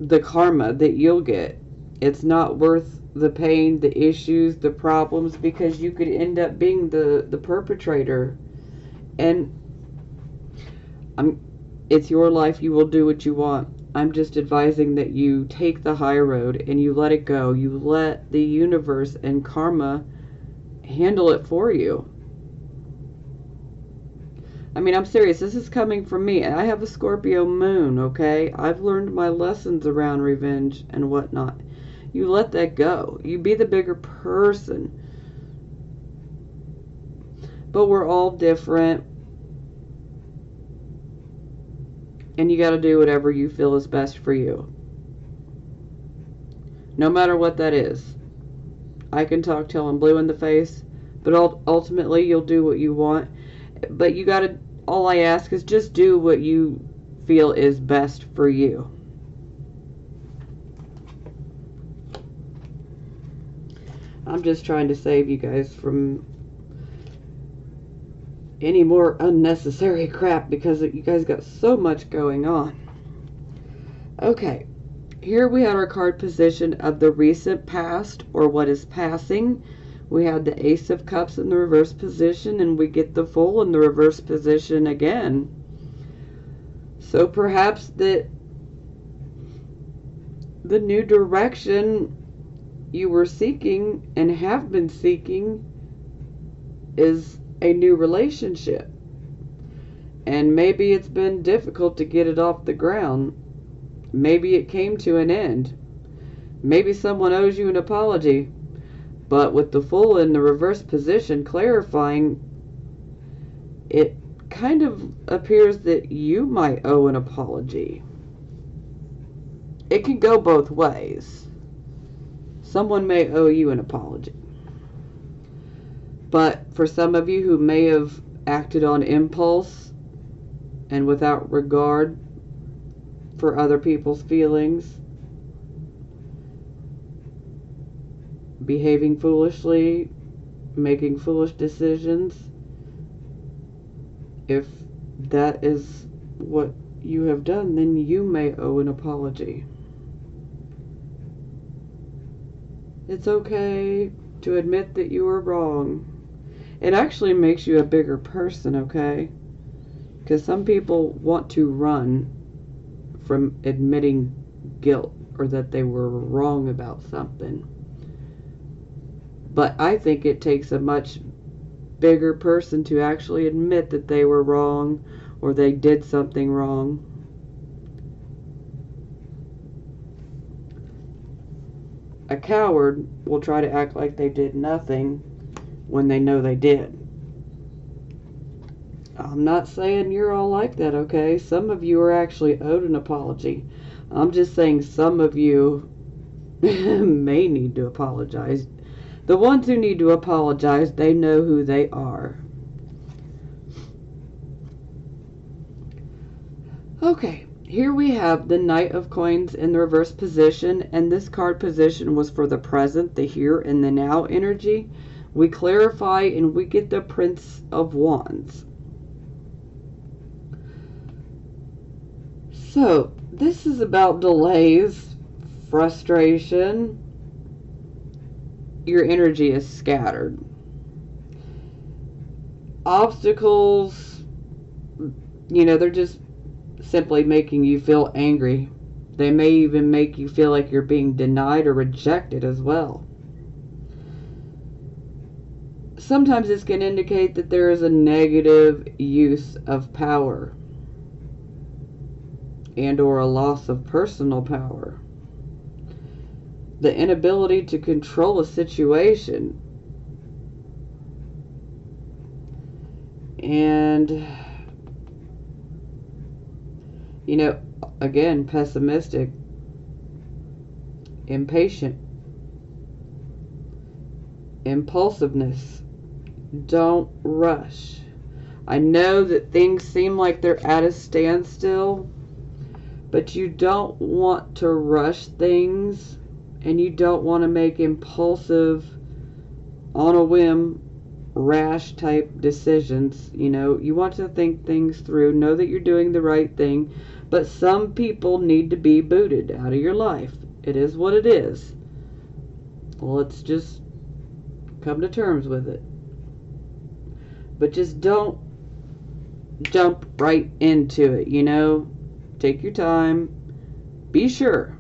the karma that you'll get. It's not worth the pain, the issues, the problems, because you could end up being the perpetrator. And it's your life. You will do what you want. I'm just advising that you take the high road and you let it go. You let the universe and karma handle it for you. I mean, I'm serious. This is coming from me. I have a Scorpio moon, okay? I've learned my lessons around revenge and whatnot. You let that go. You be the bigger person. But we're all different. And you got to do whatever you feel is best for you. No matter what that is. I can talk till I'm blue in the face. But ultimately, you'll do what you want. But you got to, all I ask is just do what you feel is best for you. I'm just trying to save you guys from any more unnecessary crap because you guys got so much going on. Okay, here we had our card position of the recent past or what is passing. We had the Ace of Cups in the reverse position, and we get the Fool in the reverse position again. So perhaps the new direction you were seeking and have been seeking is a new relationship. And maybe it's been difficult to get it off the ground. Maybe it came to an end. Maybe someone owes you an apology. But with the Fool in the reverse position clarifying, it kind of appears that you might owe an apology. It can go both ways. Someone may owe you an apology. But for some of you who may have acted on impulse and without regard for other people's feelings, behaving foolishly, making foolish decisions, if that is what you have done, then you may owe an apology. It's okay to admit that you were wrong. It actually makes you a bigger person, okay? Because some people want to run from admitting guilt or that they were wrong about something. But I think it takes a much bigger person to actually admit that they were wrong or they did something wrong. A coward will try to act like they did nothing when they know they did. I'm not saying you're all like that, okay? Some of you are actually owed an apology. I'm just saying some of you may need to apologize. The ones who need to apologize, they know who they are. Okay, here we have the Knight of Coins in the reverse position, and this card position was for the present, the here and the now energy. We clarify and we get the Prince of Wands. So, this is about delays, frustration. Your energy is scattered. Obstacles, they're just simply making you feel angry. They may even make you feel like you're being denied or rejected as well. Sometimes this can indicate that there is a negative use of power and or a loss of personal power. The inability to control a situation. And, again, pessimistic, impatient, impulsiveness. Don't rush. I know that things seem like they're at a standstill, but you don't want to rush things, and you don't want to make impulsive, on a whim, rash type decisions. You want to think things through, know that you're doing the right thing, but some people need to be booted out of your life. It is what it is. Let's just come to terms with it. But just don't jump right into it, Take your time. Be sure.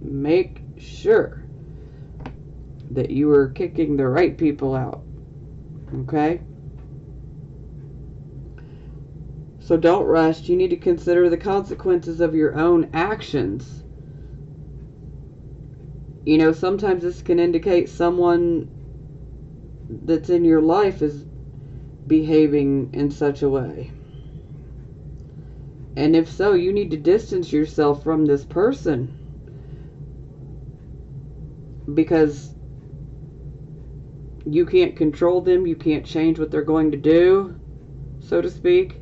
Make sure that you are kicking the right people out. Okay? So don't rush. You need to consider the consequences of your own actions. Sometimes this can indicate someone that's in your life is behaving in such a way. And if so, you need to distance yourself from this person, because you can't control them, you can't change what they're going to do, so to speak.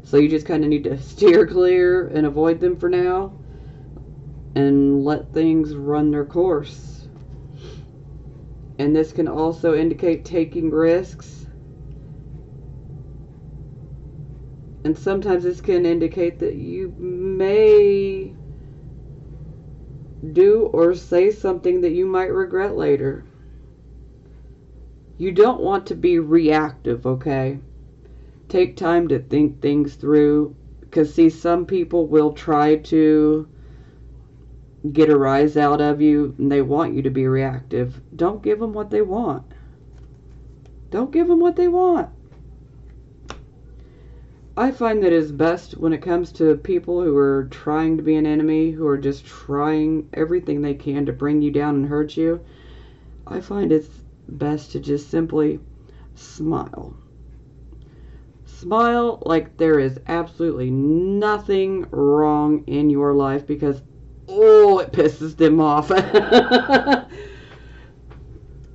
So you just kind of need to steer clear and avoid them for now and let things run their course. And this can also indicate taking risks. And sometimes this can indicate that you may do or say something that you might regret later. You don't want to be reactive, okay? Take time to think things through. Because, see, some people will try to get a rise out of you, and they want you to be reactive. Don't give them what they want. Don't give them what they want. I find that it's best when it comes to people who are trying to be an enemy, who are just trying everything they can to bring you down and hurt you. I find it's best to just simply smile. Smile like there is absolutely nothing wrong in your life, because, oh, it pisses them off.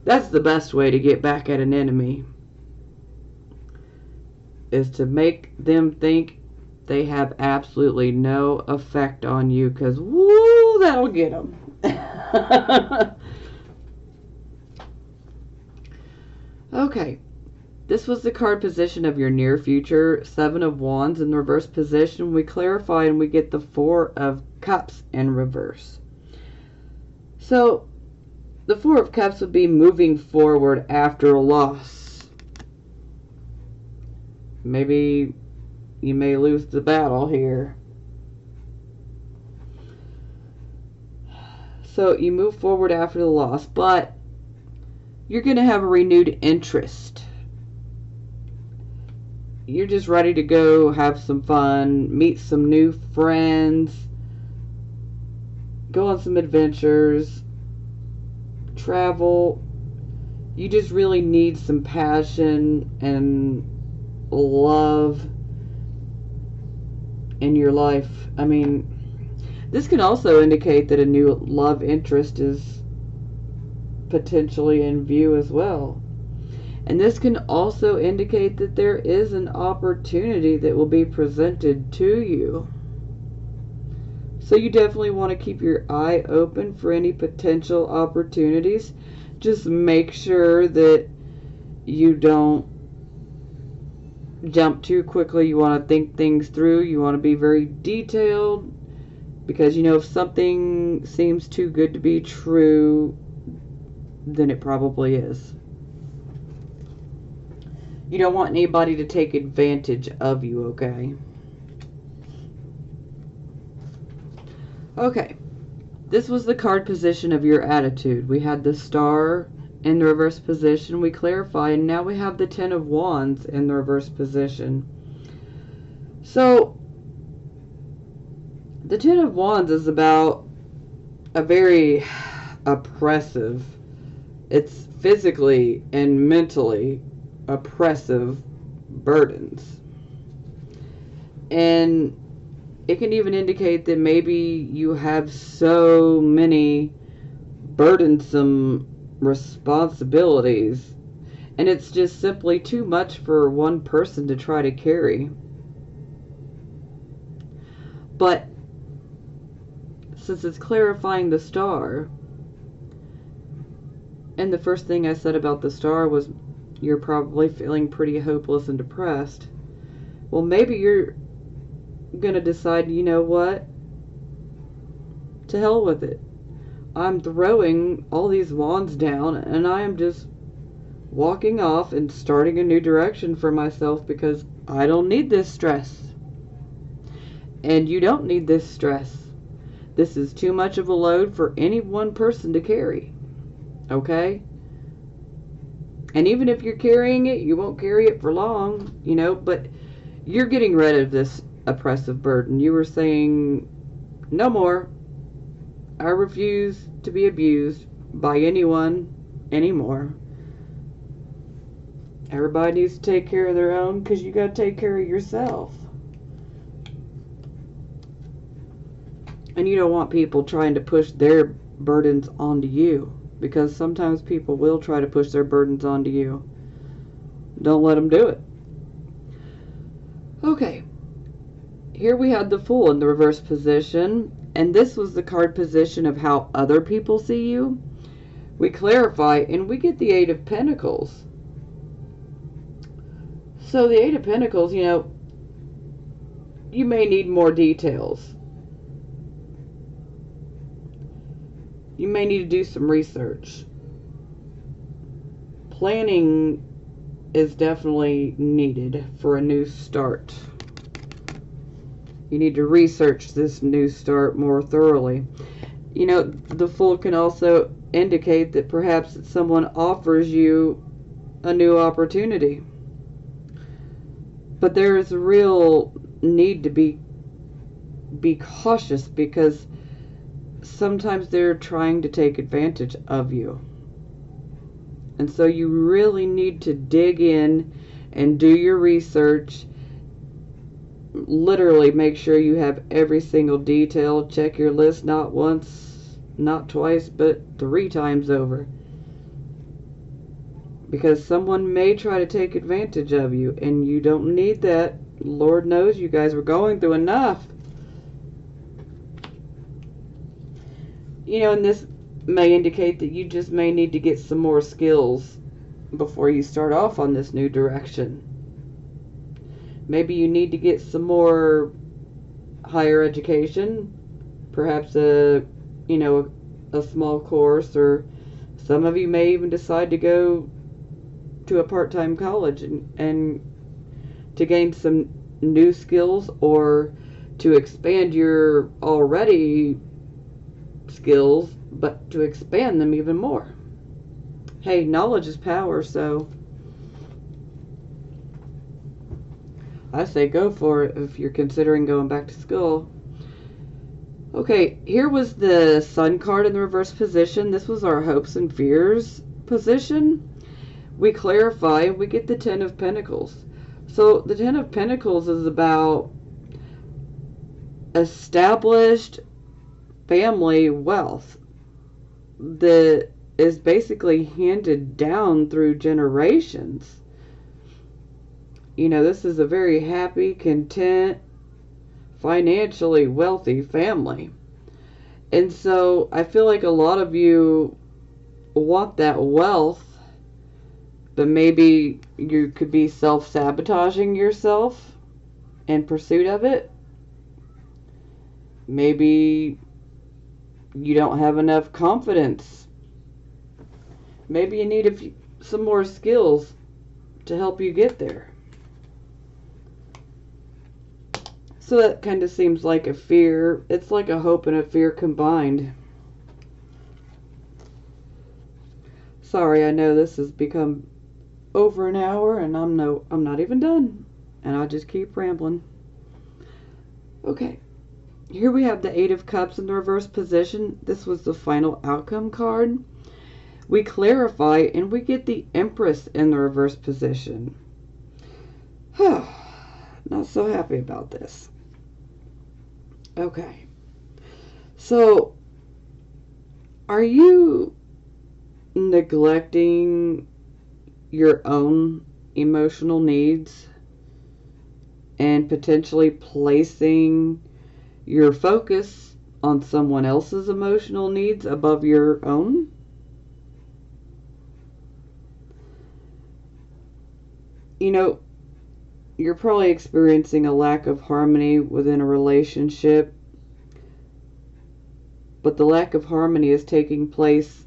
That's the best way to get back at an enemy, is to make them think they have absolutely no effect on you, because, woo, that'll get them. Okay, this was the card position of your near future. 7 of Wands in the reverse position. We clarify and we get the 4 of Cups in reverse. So, the 4 of Cups would be moving forward after a loss. Maybe you may lose the battle here. So, you move forward after the loss, but you're going to have a renewed interest. You're just ready to go have some fun, meet some new friends, go on some adventures, travel. You just really need some passion and love in your life. I mean, this can also indicate that a new love interest is potentially in view as well. And this can also indicate that there is an opportunity that will be presented to you. So you definitely want to keep your eye open for any potential opportunities. Just make sure that you don't jump too quickly. You want to think things through. You want to be very detailed, because you know, if something seems too good to be true, then it probably is. You don't want anybody to take advantage of you, okay? Okay. This was the card position of your attitude. We had the Star in the reverse position. We clarify, and now we have the 10 of Wands in the reverse position. So, the 10 of Wands is about a very oppressive, it's physically and mentally oppressive burdens. And it can even indicate that maybe you have so many burdensome responsibilities, and it's just simply too much for one person to try to carry. But since it's clarifying the Star, and the first thing I said about the Star was you're probably feeling pretty hopeless and depressed. Well, maybe you're going to decide, you know what? To hell with it. I'm throwing all these wands down, and I am just walking off and starting a new direction for myself, because I don't need this stress. And you don't need this stress. This is too much of a load for any one person to carry. Okay? And even if you're carrying it, you won't carry it for long, you know, but you're getting rid of this oppressive burden. You were saying, no more. I refuse to be abused by anyone anymore. Everybody needs to take care of their own, because you got to take care of yourself. And you don't want people trying to push their burdens onto you, because sometimes people will try to push their burdens onto you. Don't let them do it. Okay. Here we had the Fool in the reverse position, and this was the card position of how other people see you. We clarify, and we get the 8 of Pentacles. So the 8 of Pentacles, you know, you may need more details. You may need to do some research. Planning is definitely needed for a new start. You need to research this new start more thoroughly. You know, the Fool can also indicate that perhaps someone offers you a new opportunity. But there is a real need to be cautious, because sometimes they're trying to take advantage of you. And so you really need to dig in and do your research. Literally make sure you have every single detail. Check your list not once, not twice, but 3 times over. Because someone may try to take advantage of you, and you don't need that. Lord knows you guys were going through enough. And this may indicate that you just may need to get some more skills before you start off on this new direction. Maybe you need to get some more higher education, perhaps a small course, or some of you may even decide to go to a part-time college and to gain some new skills, or to expand your already skills, but to expand them even more. Hey, knowledge is power, so I say go for it if you're considering going back to school. Okay, here was the Sun card in the reverse position. This was our hopes and fears position. We clarify, we get the Ten of Pentacles. So the Ten of Pentacles is about established family wealth that is basically handed down through generations. This is a very happy, content, financially wealthy family. And so I feel like a lot of you want that wealth, but maybe you could be self-sabotaging yourself in pursuit of it. Maybe you don't have enough confidence. Maybe you need some more skills to help you get there. So that kind of seems like a fear. It's like a hope and a fear combined. Sorry, I know this has become over an hour, and I'm not even done, and I just keep rambling. Okay, here we have the Eight of Cups in the reverse position. This was the final outcome card. We clarify, and we get the Empress in the reverse position. Not so happy about this. Okay, so are you neglecting your own emotional needs and potentially placing your focus on someone else's emotional needs above your own? You're probably experiencing a lack of harmony within a relationship, but the lack of harmony is taking place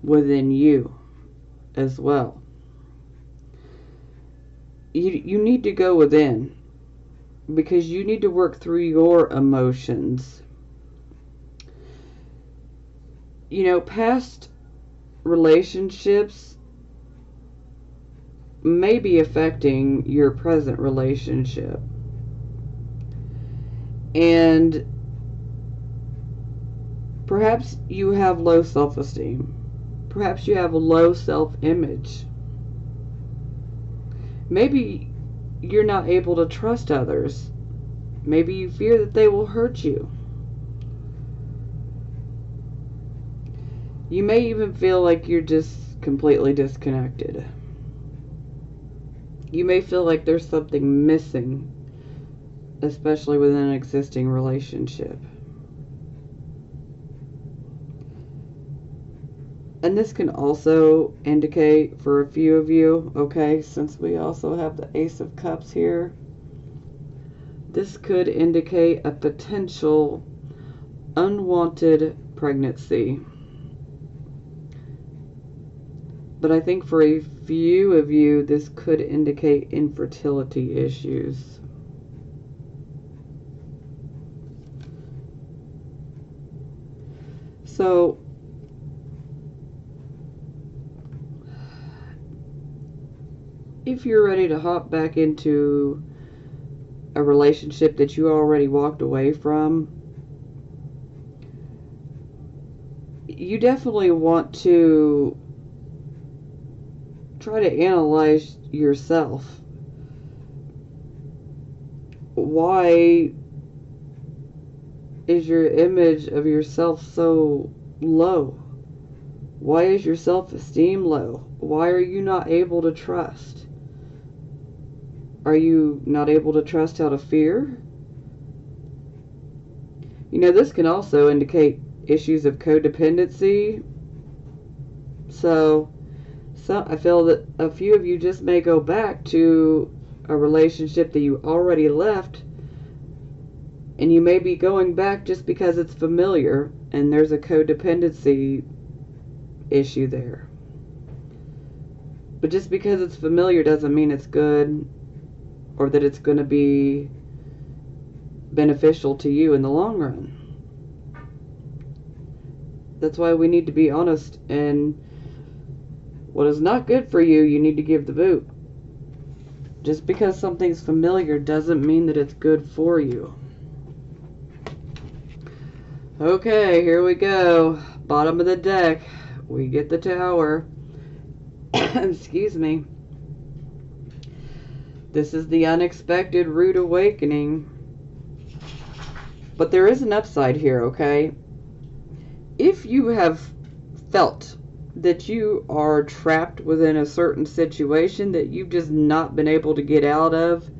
within you as well. You need to go within, because you need to work through your emotions. Past relationships may be affecting your present relationship. And perhaps you have low self-esteem. Perhaps you have a low self-image. Maybe you're not able to trust others. Maybe you fear that they will hurt you. You may even feel like you're just completely disconnected. You may feel like there's something missing, especially within an existing relationship. And this can also indicate for a few of you, okay, since we also have the Ace of Cups here, this could indicate a potential unwanted pregnancy. But I think for a few of you, this could indicate infertility issues. So, if you're ready to hop back into a relationship that you already walked away from, you definitely want to try to analyze yourself. Why is your image of yourself so low? Why is your self-esteem low? Why are you not able to trust? Are you not able to trust out of fear? You know, this can also indicate issues of codependency. So I feel that a few of you just may go back to a relationship that you already left, and you may be going back just because it's familiar and there's a codependency issue there. But just because it's familiar doesn't mean it's good or that it's going to be beneficial to you in the long run. That's why we need to be honest, and what is not good for you, you need to give the boot. Just because something's familiar doesn't mean that it's good for you. Okay, here we go. Bottom of the deck. We get the Tower. Excuse me. This is the unexpected rude awakening. But there is an upside here, okay? If you have felt that you are trapped within a certain situation that you've just not been able to get out of,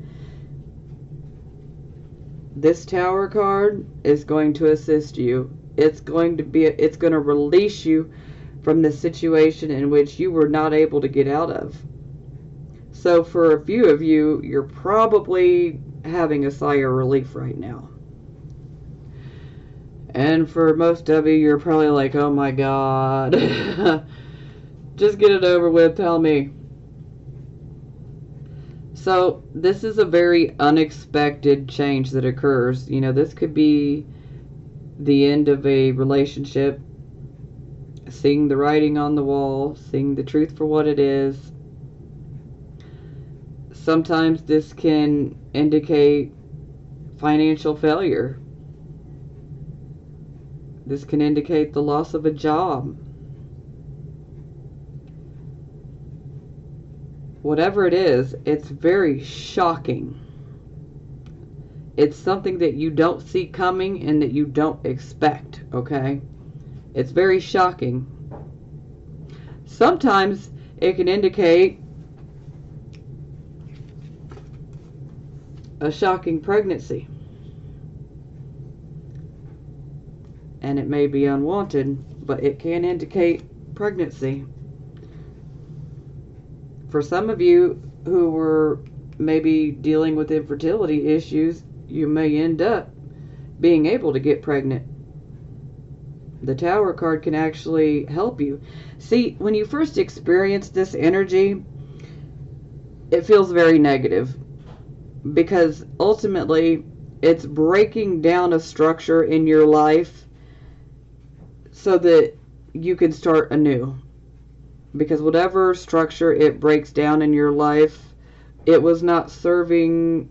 this Tower card is going to assist you. It's going to release you from the situation in which you were not able to get out of. So for a few of you, you're probably having a sigh of relief right now. And for most of you, you're probably like, oh my God. Just get it over with, tell me. So this is a very unexpected change that occurs. You know, this could be the end of a relationship, seeing the writing on the wall, seeing the truth for what it is. Sometimes this can indicate financial failure. This can indicate the loss of a job. Whatever it is, it's very shocking. It's something that you don't see coming and that you don't expect, okay? It's very shocking. Sometimes it can indicate a shocking pregnancy. And it may be unwanted, but it can indicate pregnancy. For some of you who were maybe dealing with infertility issues, you may end up being able to get pregnant. The Tower card can actually help you. See, when you first experience this energy, it feels very negative because ultimately it's breaking down a structure in your life so that you can start anew. Because whatever structure it breaks down in your life, it was not serving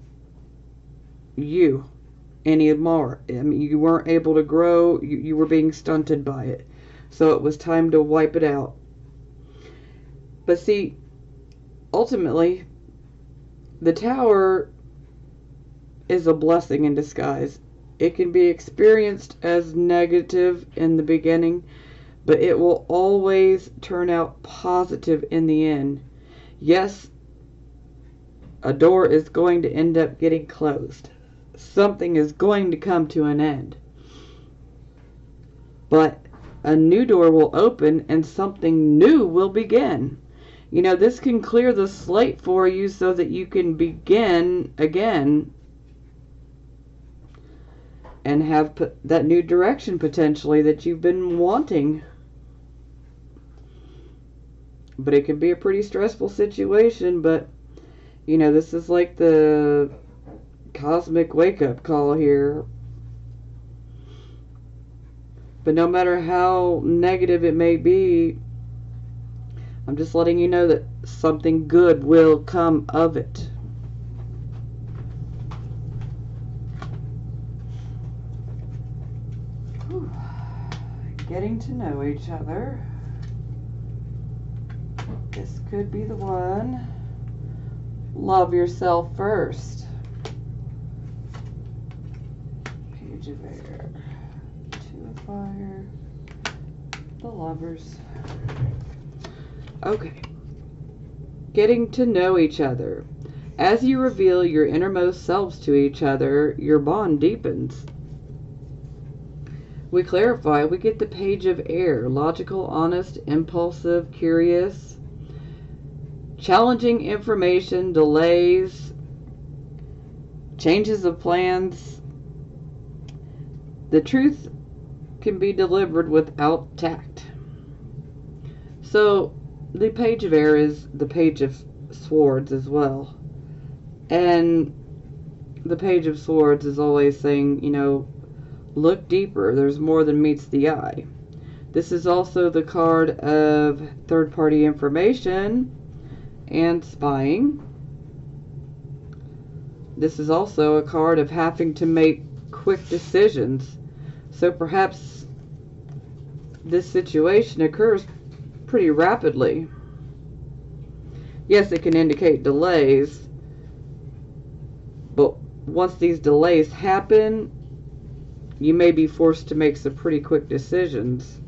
you anymore. I mean, you weren't able to grow. You were being stunted by it. So it was time to wipe it out. But see, ultimately, the Tower is a blessing in disguise. It can be experienced as negative in the beginning, but it will always turn out positive in the end. Yes, a door is going to end up getting closed. Something is going to come to an end. But a new door will open and something new will begin. You know, this can clear the slate for you so that you can begin again and have that new direction potentially that you've been wanting. But it can be a pretty stressful situation, but you know, this is like the cosmic wake-up call here. But no matter how negative it may be, I'm just letting you know that something good will come of it. Whew. Getting to know each other. This could be the one. Love yourself first. Page of air. Two of fire. The lovers. Okay. Getting to know each other. As you reveal your innermost selves to each other, your bond deepens. We clarify, we get the page of air. Logical, honest, impulsive, curious. Challenging information, delays, changes of plans. The truth can be delivered without tact. So, the page of air is the page of swords as well. And the page of swords is always saying, you know, look deeper. There's more than meets the eye. This is also the card of third-party information and spying. This is also a card of having to make quick decisions. So perhaps this situation occurs pretty rapidly. Yes, it can indicate delays, but once these delays happen, you may be forced to make some pretty quick decisions.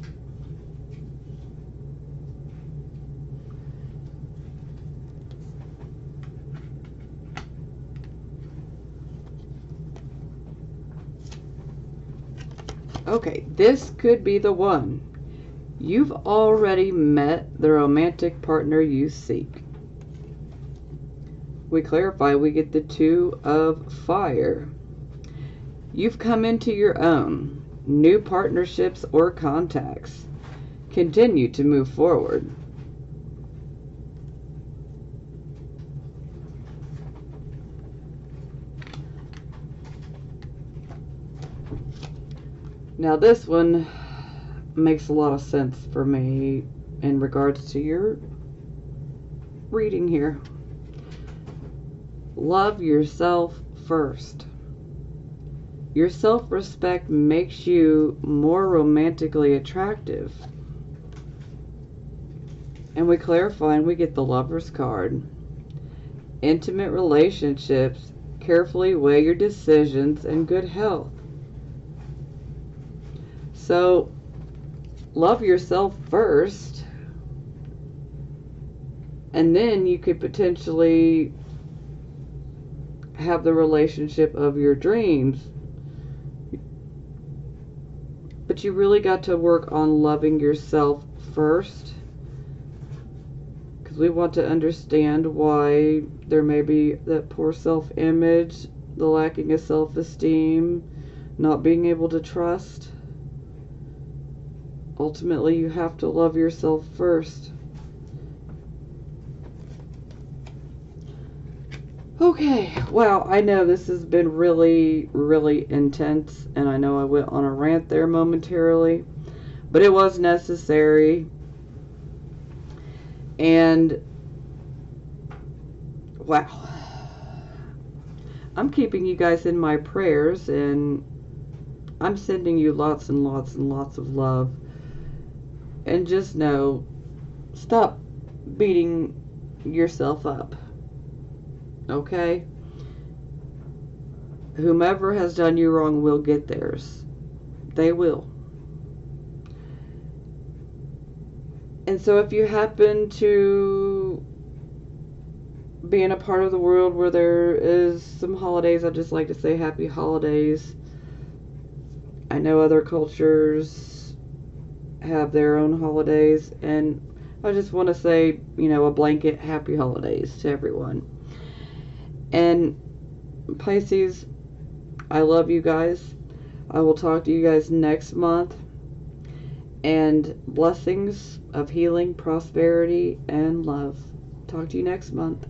Okay, this could be the one. You've already met the romantic partner you seek. We clarify, we get the Two of Fire. You've come into your own. New partnerships or contacts. Continue to move forward. Now this one makes a lot of sense for me in regards to your reading here. Love yourself first. Your self-respect makes you more romantically attractive. And we clarify and we get the Lover's card. Intimate relationships. Carefully weigh your decisions and good health. So, love yourself first. And then you could potentially have the relationship of your dreams. But you really got to work on loving yourself first. Because we want to understand why there may be that poor self-image, the lacking of self-esteem, not being able to trust. Ultimately, you have to love yourself first. Okay, wow, I know this has been really, really intense, and I know I went on a rant there momentarily, but it was necessary. And, wow, I'm keeping you guys in my prayers, and I'm sending you lots and lots and lots of love. And just know, stop beating yourself up. Okay? Whomever has done you wrong will get theirs. They will. And so if you happen to be in a part of the world where there is some holidays, I'd just like to say happy holidays. I know other cultures have their own holidays, and I just want to say, you know, a blanket happy holidays to everyone. And Pisces, I love you guys. I will talk to you guys next month. And blessings of healing, prosperity, and love. Talk to you next month.